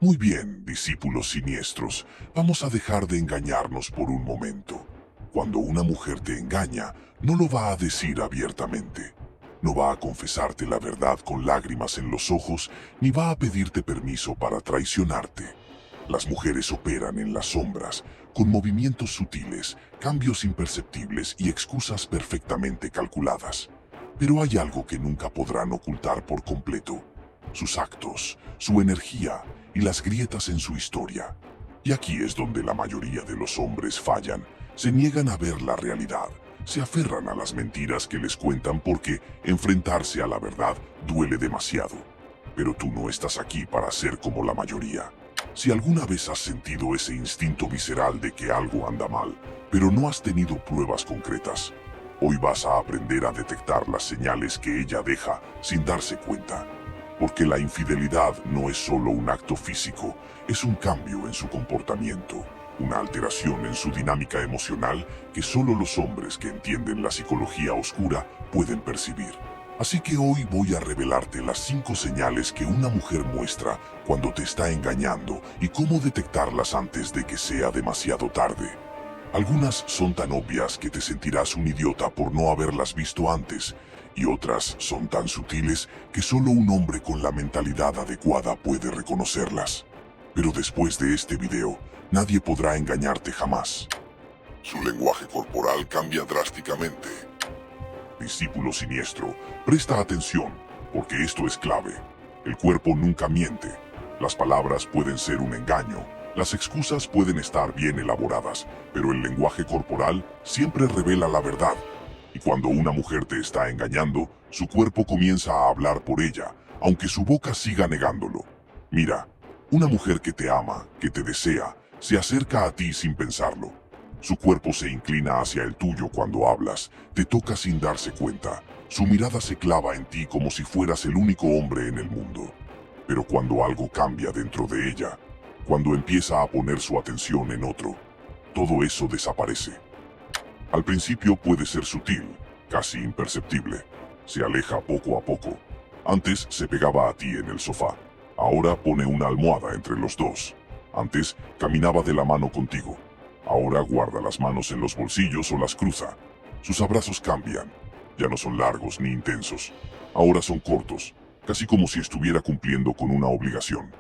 Muy bien, discípulos siniestros, vamos a dejar de engañarnos por un momento. Cuando una mujer te engaña, no lo va a decir abiertamente. No va a confesarte la verdad con lágrimas en los ojos, ni va a pedirte permiso para traicionarte. Las mujeres operan en las sombras, con movimientos sutiles, cambios imperceptibles y excusas perfectamente calculadas. Pero hay algo que nunca podrán ocultar por completo: sus actos, su energía y las grietas en su historia. Y aquí es donde la mayoría de los hombres fallan. Se niegan a ver la realidad, se aferran a las mentiras que les cuentan porque enfrentarse a la verdad duele demasiado. Pero tú no estás aquí para ser como la mayoría. Si alguna vez has sentido ese instinto visceral de que algo anda mal, pero no has tenido pruebas concretas, hoy vas a aprender a detectar las señales que ella deja sin darse cuenta. Porque la infidelidad no es solo un acto físico, es un cambio en su comportamiento, una alteración en su dinámica emocional que solo los hombres que entienden la psicología oscura pueden percibir. Así que hoy voy a revelarte las 5 señales que una mujer muestra cuando te está engañando y cómo detectarlas antes de que sea demasiado tarde. Algunas son tan obvias que te sentirás un idiota por no haberlas visto antes, y otras son tan sutiles que solo un hombre con la mentalidad adecuada puede reconocerlas. Pero después de este video, nadie podrá engañarte jamás. Su lenguaje corporal cambia drásticamente. Discípulo siniestro, presta atención, porque esto es clave. El cuerpo nunca miente. Las palabras pueden ser un engaño, las excusas pueden estar bien elaboradas, pero el lenguaje corporal siempre revela la verdad. Y cuando una mujer te está engañando, su cuerpo comienza a hablar por ella, aunque su boca siga negándolo. Mira, una mujer que te ama, que te desea, se acerca a ti sin pensarlo. Su cuerpo se inclina hacia el tuyo cuando hablas, te toca sin darse cuenta. Su mirada se clava en ti como si fueras el único hombre en el mundo. Pero cuando algo cambia dentro de ella, cuando empieza a poner su atención en otro, todo eso desaparece. Al principio puede ser sutil, casi imperceptible. Se aleja poco a poco. Antes se pegaba a ti en el sofá. Ahora pone una almohada entre los dos. Antes caminaba de la mano contigo. Ahora guarda las manos en los bolsillos o las cruza. Sus abrazos cambian. Ya no son largos ni intensos. Ahora son cortos, casi como si estuviera cumpliendo con una obligación.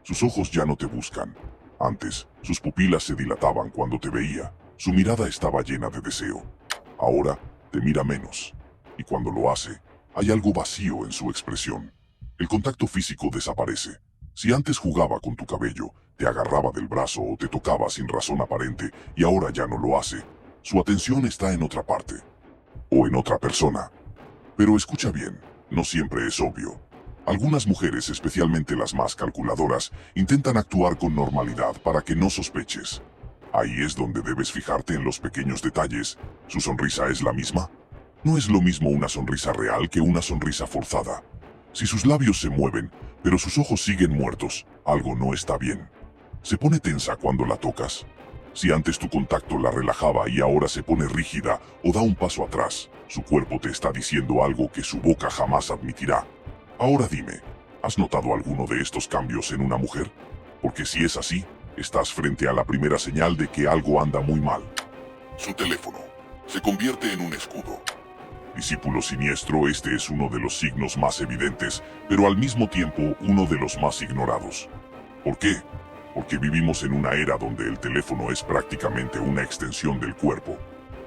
Sus ojos ya no te buscan. Antes, sus pupilas se dilataban cuando te veía. Su mirada estaba llena de deseo. Ahora, te mira menos. Y cuando lo hace, hay algo vacío en su expresión. El contacto físico desaparece. Si antes jugaba con tu cabello, te agarraba del brazo o te tocaba sin razón aparente, y ahora ya no lo hace, su atención está en otra parte. O en otra persona. Pero escucha bien, no siempre es obvio. Algunas mujeres, especialmente las más calculadoras, intentan actuar con normalidad para que no sospeches. Ahí es donde debes fijarte en los pequeños detalles. ¿Su sonrisa es la misma? No es lo mismo una sonrisa real que una sonrisa forzada. Si sus labios se mueven, pero sus ojos siguen muertos, algo no está bien. Se pone tensa cuando la tocas. Si antes tu contacto la relajaba y ahora se pone rígida o da un paso atrás, su cuerpo te está diciendo algo que su boca jamás admitirá. Ahora dime, ¿has notado alguno de estos cambios en una mujer? Porque si es así, estás frente a la primera señal de que algo anda muy mal. Su teléfono se convierte en un escudo. Discípulo siniestro, este es uno de los signos más evidentes, pero al mismo tiempo uno de los más ignorados. ¿Por qué? Porque vivimos en una era donde el teléfono es prácticamente una extensión del cuerpo.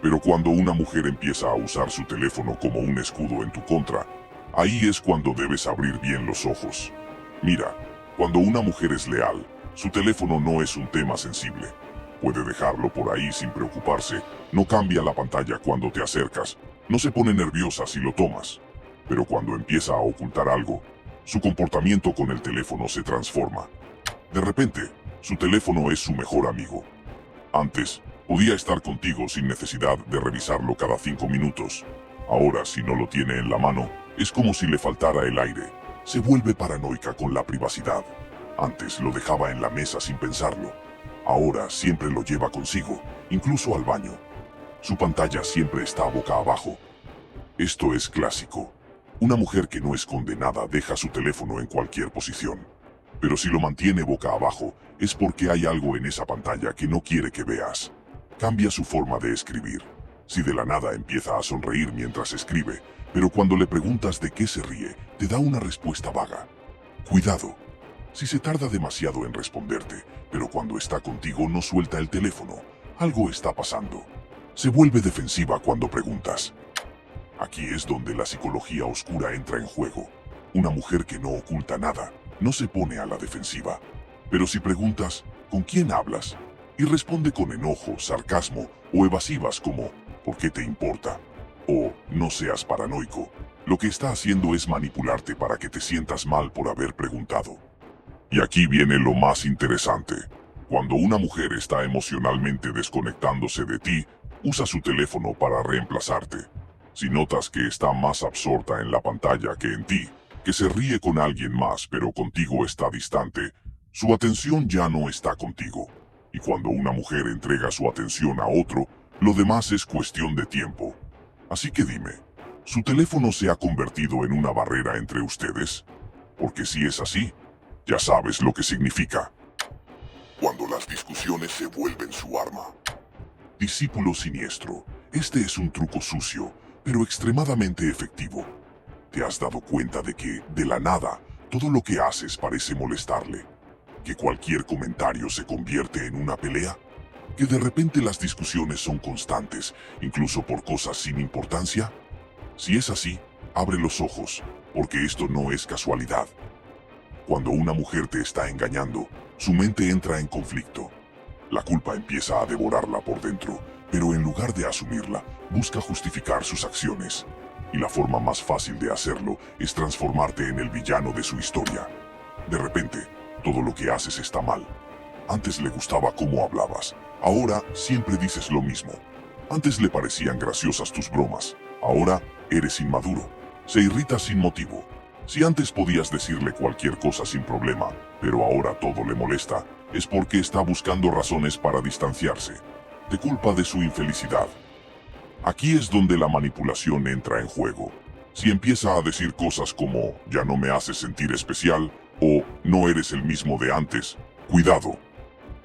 Pero cuando una mujer empieza a usar su teléfono como un escudo en tu contra, ahí es cuando debes abrir bien los ojos. Mira, cuando una mujer es leal, su teléfono no es un tema sensible. Puede dejarlo por ahí sin preocuparse, no cambia la pantalla cuando te acercas, no se pone nerviosa si lo tomas. Pero cuando empieza a ocultar algo, su comportamiento con el teléfono se transforma. De repente, su teléfono es su mejor amigo. Antes, podía estar contigo sin necesidad de revisarlo cada 5 minutos. Ahora, si no lo tiene en la mano, es como si le faltara el aire. Se vuelve paranoica con la privacidad. Antes lo dejaba en la mesa sin pensarlo. Ahora siempre lo lleva consigo, incluso al baño. Su pantalla siempre está boca abajo. Esto es clásico. Una mujer que no esconde nada deja su teléfono en cualquier posición. Pero si lo mantiene boca abajo, es porque hay algo en esa pantalla que no quiere que veas. Cambia su forma de escribir. Si de la nada empieza a sonreír mientras escribe, pero cuando le preguntas de qué se ríe, te da una respuesta vaga. Cuidado. Si se tarda demasiado en responderte, pero cuando está contigo no suelta el teléfono, algo está pasando. Se vuelve defensiva cuando preguntas. Aquí es donde la psicología oscura entra en juego. Una mujer que no oculta nada, no se pone a la defensiva. Pero si preguntas, ¿con quién hablas? Y responde con enojo, sarcasmo o evasivas como, ¿por qué te importa? O, no seas paranoico. Lo que está haciendo es manipularte para que te sientas mal por haber preguntado. Y aquí viene lo más interesante. Cuando una mujer está emocionalmente desconectándose de ti, usa su teléfono para reemplazarte. Si notas que está más absorta en la pantalla que en ti, que se ríe con alguien más pero contigo está distante, su atención ya no está contigo. Y cuando una mujer entrega su atención a otro, lo demás es cuestión de tiempo. Así que dime, ¿su teléfono se ha convertido en una barrera entre ustedes? Porque si es así, ya sabes lo que significa. Cuando las discusiones se vuelven su arma. Discípulo siniestro, este es un truco sucio, pero extremadamente efectivo. ¿Te has dado cuenta de que, de la nada, todo lo que haces parece molestarle? ¿Que cualquier comentario se convierte en una pelea? ¿Que de repente las discusiones son constantes, incluso por cosas sin importancia? Si es así, abre los ojos, porque esto no es casualidad. Cuando una mujer te está engañando, su mente entra en conflicto. La culpa empieza a devorarla por dentro, pero en lugar de asumirla, busca justificar sus acciones. Y la forma más fácil de hacerlo es transformarte en el villano de su historia. De repente, todo lo que haces está mal. Antes le gustaba cómo hablabas, ahora siempre dices lo mismo. Antes le parecían graciosas tus bromas, ahora eres inmaduro. Se irrita sin motivo. Si antes podías decirle cualquier cosa sin problema, pero ahora todo le molesta, es porque está buscando razones para distanciarse. Te culpa de su infelicidad. Aquí es donde la manipulación entra en juego. Si empieza a decir cosas como, ya no me haces sentir especial, o no eres el mismo de antes, cuidado.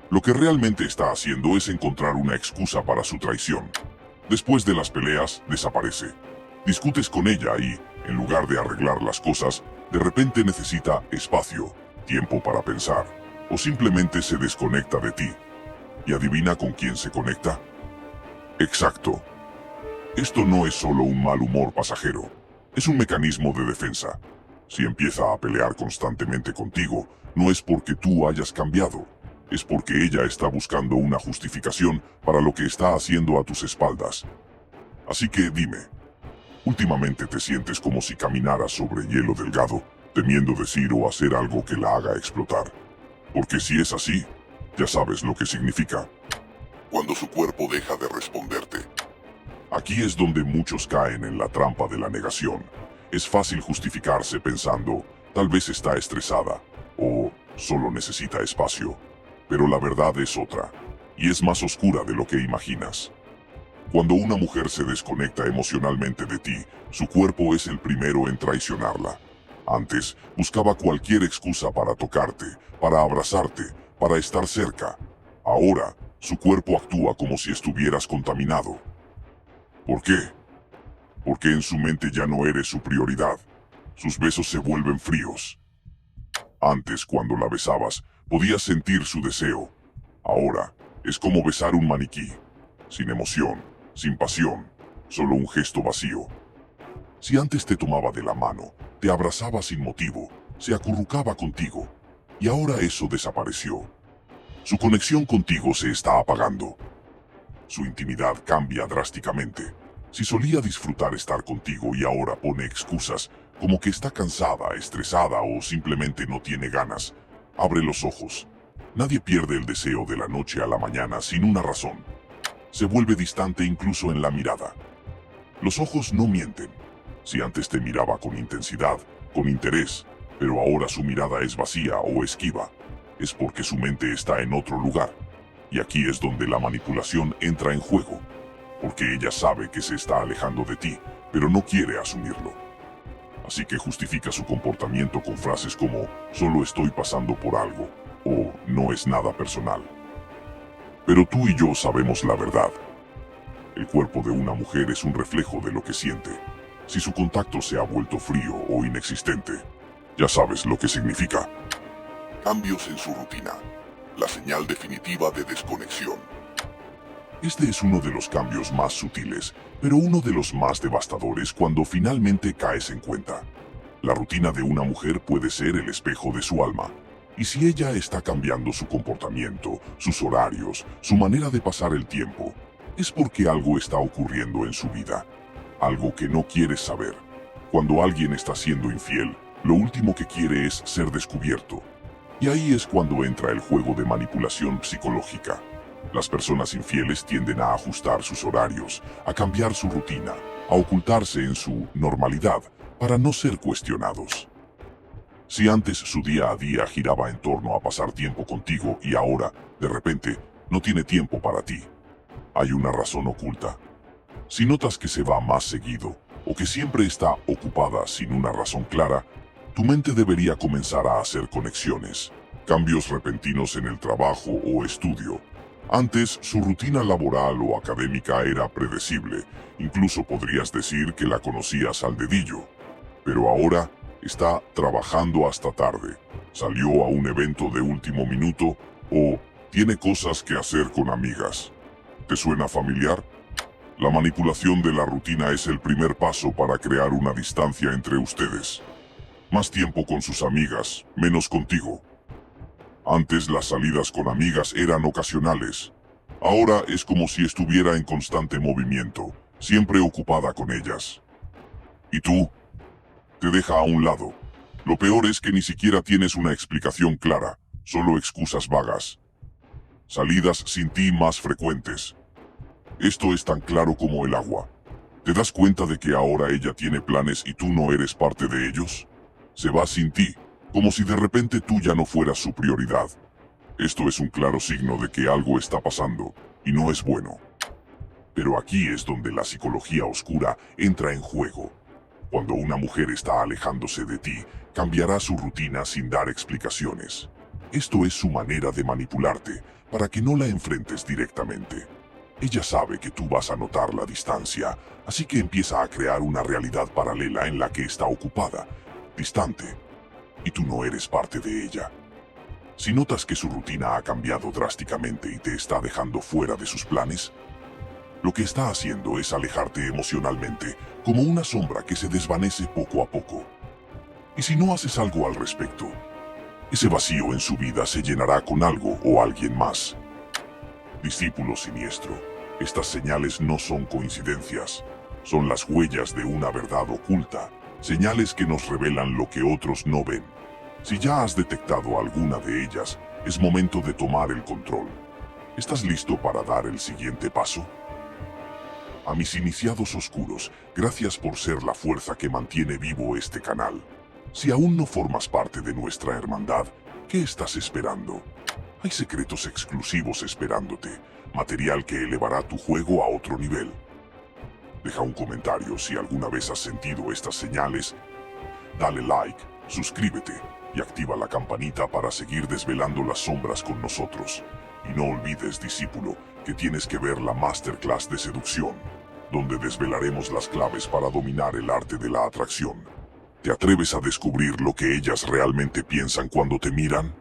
Lo que realmente está haciendo es encontrar una excusa para su traición. Después de las peleas, desaparece. Discutes con ella y, en lugar de arreglar las cosas, de repente necesita espacio, tiempo para pensar, o simplemente se desconecta de ti. ¿Y adivina con quién se conecta? Exacto. Esto no es solo un mal humor pasajero, es un mecanismo de defensa. Si empieza a pelear constantemente contigo, no es porque tú hayas cambiado, es porque ella está buscando una justificación para lo que está haciendo a tus espaldas. Así que dime, ¿últimamente te sientes como si caminaras sobre hielo delgado, temiendo decir o hacer algo que la haga explotar? Porque si es así, ya sabes lo que significa. Cuando su cuerpo deja de responderte. Aquí es donde muchos caen en la trampa de la negación. Es fácil justificarse pensando, tal vez está estresada, o solo necesita espacio. Pero la verdad es otra, y es más oscura de lo que imaginas. Cuando una mujer se desconecta emocionalmente de ti, su cuerpo es el primero en traicionarla. Antes, buscaba cualquier excusa para tocarte, para abrazarte, para estar cerca. Ahora, su cuerpo actúa como si estuvieras contaminado. ¿Por qué? Porque en su mente ya no eres su prioridad. Sus besos se vuelven fríos. Antes, cuando la besabas, podías sentir su deseo. Ahora, es como besar un maniquí. Sin emoción, sin pasión, solo un gesto vacío. Si antes te tomaba de la mano, te abrazaba sin motivo, se acurrucaba contigo, y ahora eso desapareció. Su conexión contigo se está apagando. Su intimidad cambia drásticamente. Si solía disfrutar estar contigo y ahora pone excusas, como que está cansada, estresada o simplemente no tiene ganas, abre los ojos. Nadie pierde el deseo de la noche a la mañana sin una razón. Se vuelve distante incluso en la mirada. Los ojos no mienten. Si antes te miraba con intensidad, con interés, pero ahora su mirada es vacía o esquiva, es porque su mente está en otro lugar. Y aquí es donde la manipulación entra en juego, porque ella sabe que se está alejando de ti, pero no quiere asumirlo. así que justifica su comportamiento con frases como solo estoy pasando por algo o no es nada personal. Pero tú y yo sabemos la verdad. El cuerpo de una mujer es un reflejo de lo que siente. Si su contacto se ha vuelto frío o inexistente, ya sabes lo que significa. Cambios en su rutina. La señal definitiva de desconexión. Este es uno de los cambios más sutiles, pero uno de los más devastadores cuando finalmente caes en cuenta. La rutina de una mujer puede ser el espejo de su alma. Y si ella está cambiando su comportamiento, sus horarios, su manera de pasar el tiempo, es porque algo está ocurriendo en su vida. Algo que no quieres saber. Cuando alguien está siendo infiel, lo último que quiere es ser descubierto. Y ahí es cuando entra el juego de manipulación psicológica. Las personas infieles tienden a ajustar sus horarios, a cambiar su rutina, a ocultarse en su normalidad para no ser cuestionados. Si antes su día a día giraba en torno a pasar tiempo contigo y ahora, de repente, no tiene tiempo para ti, hay una razón oculta. Si notas que se va más seguido o que siempre está ocupada sin una razón clara, tu mente debería comenzar a hacer conexiones, cambios repentinos en el trabajo o estudio. Antes, su rutina laboral o académica era predecible, incluso podrías decir que la conocías al dedillo. Pero ahora está trabajando hasta tarde, salió a un evento de último minuto o tiene cosas que hacer con amigas. ¿Te suena familiar? La manipulación de la rutina es el primer paso para crear una distancia entre ustedes. Más tiempo con sus amigas, menos contigo. Antes las salidas con amigas eran ocasionales. Ahora es como si estuviera en constante movimiento, siempre ocupada con ellas. ¿Y tú? Te deja a un lado. Lo peor es que ni siquiera tienes una explicación clara, solo excusas vagas. Salidas sin ti más frecuentes. Esto es tan claro como el agua. ¿Te das cuenta de que ahora ella tiene planes y tú no eres parte de ellos? Se va sin ti, como si de repente tú ya no fueras su prioridad. Esto es un claro signo de que algo está pasando, y no es bueno. Pero aquí es donde la psicología oscura entra en juego. Cuando una mujer está alejándose de ti, cambiará su rutina sin dar explicaciones. Esto es su manera de manipularte, para que no la enfrentes directamente. Ella sabe que tú vas a notar la distancia, así que empieza a crear una realidad paralela en la que está ocupada, distante, y tú no eres parte de ella. Si notas que su rutina ha cambiado drásticamente y te está dejando fuera de sus planes, lo que está haciendo es alejarte emocionalmente, como una sombra que se desvanece poco a poco. Y si no haces algo al respecto, ese vacío en su vida se llenará con algo o alguien más. Discípulo siniestro, estas señales no son coincidencias, son las huellas de una verdad oculta, señales que nos revelan lo que otros no ven. Si ya has detectado alguna de ellas, es momento de tomar el control. ¿Estás listo para dar el siguiente paso? A mis iniciados oscuros, gracias por ser la fuerza que mantiene vivo este canal. Si aún no formas parte de nuestra hermandad, ¿qué estás esperando? Hay secretos exclusivos esperándote, material que elevará tu juego a otro nivel. Deja un comentario si alguna vez has sentido estas señales, dale like, suscríbete y activa la campanita para seguir desvelando las sombras con nosotros. Y no olvides, discípulo, que tienes que ver la Masterclass de Seducción, donde desvelaremos las claves para dominar el arte de la atracción. ¿Te atreves a descubrir lo que ellas realmente piensan cuando te miran?